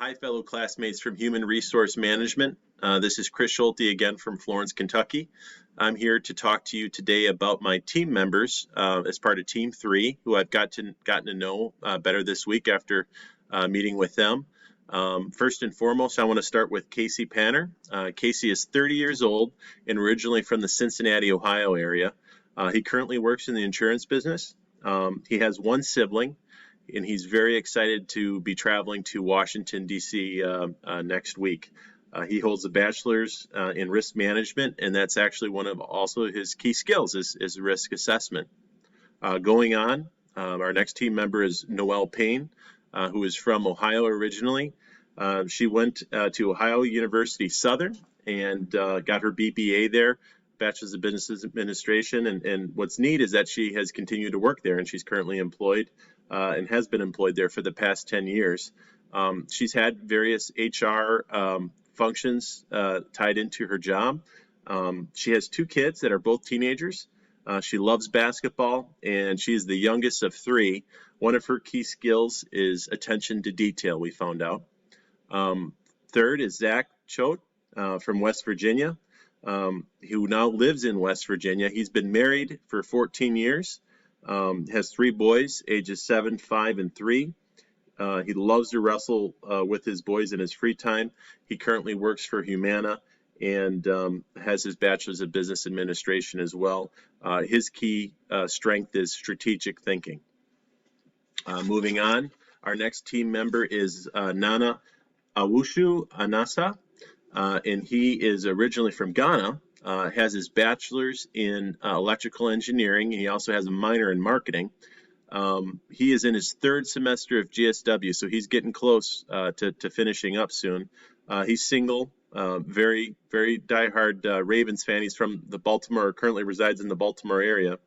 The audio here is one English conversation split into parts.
Hi, fellow classmates from Human Resource Management. This is Chris Schulte again from Florence, Kentucky. I'm here to talk to you today about my team members as part of Team 3, who I've gotten to know better this week after meeting with them. First and foremost, I want to start with Casey Panner. Casey is 30 years old and originally from the Cincinnati, Ohio area. He currently works in the insurance business. He has one sibling, and he's very excited to be traveling to Washington, D.C. Next week. He holds a bachelor's in risk management, and that's actually one of also his key skills is risk assessment. Going on, our next team member is Noelle Payne, who is from Ohio originally. She went to Ohio University Southern and got her BBA there, Bachelor's of Business Administration, and what's neat is that she has continued to work there, and she's currently employed and has been employed there for the past 10 years. She's had various HR functions tied into her job. She has two kids that are both teenagers. She loves basketball, and she's the youngest of three. One of her key skills is attention to detail, we found out. Third is Zach Choate from West Virginia, who now lives in West Virginia. He's been married for 14 years, has three boys, ages 7, 5, and 3. He loves to wrestle with his boys in his free time. He currently works for Humana and has his Bachelor's of Business Administration as well. His key strength is strategic thinking. Moving on, our next team member is Nana Awushu Anasa. And he is originally from Ghana, has his bachelor's in electrical engineering, and he also has a minor in marketing. He is in his third semester of GSW, so he's getting close to finishing up soon. He's single, very, very diehard Ravens fan. He's from the Baltimore, currently resides in the Baltimore area.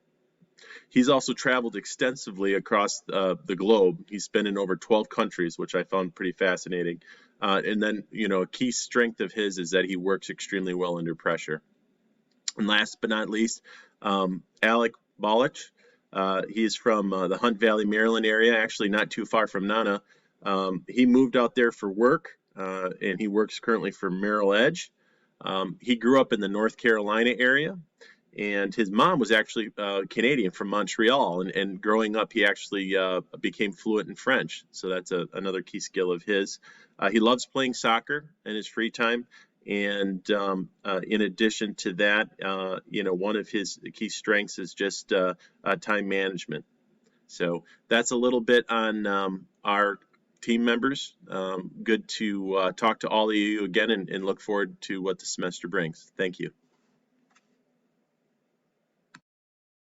He's also traveled extensively across the globe. He's been in over 12 countries, which I found pretty fascinating. And then, a key strength of his is that he works extremely well under pressure. And last but not least, Alec Balich. He is from the Hunt Valley, Maryland area, actually not too far from Nana. He moved out there for work, and he works currently for Merrill Edge. He grew up in the North Carolina area, and his mom was actually Canadian from Montreal, and growing up he actually became fluent in French, so that's another key skill of his. He loves playing soccer in his free time, and in addition to that, one of his key strengths is just time management. So that's a little bit on our team members. Good to talk to all of you again, and look forward to what the semester brings. Thank you.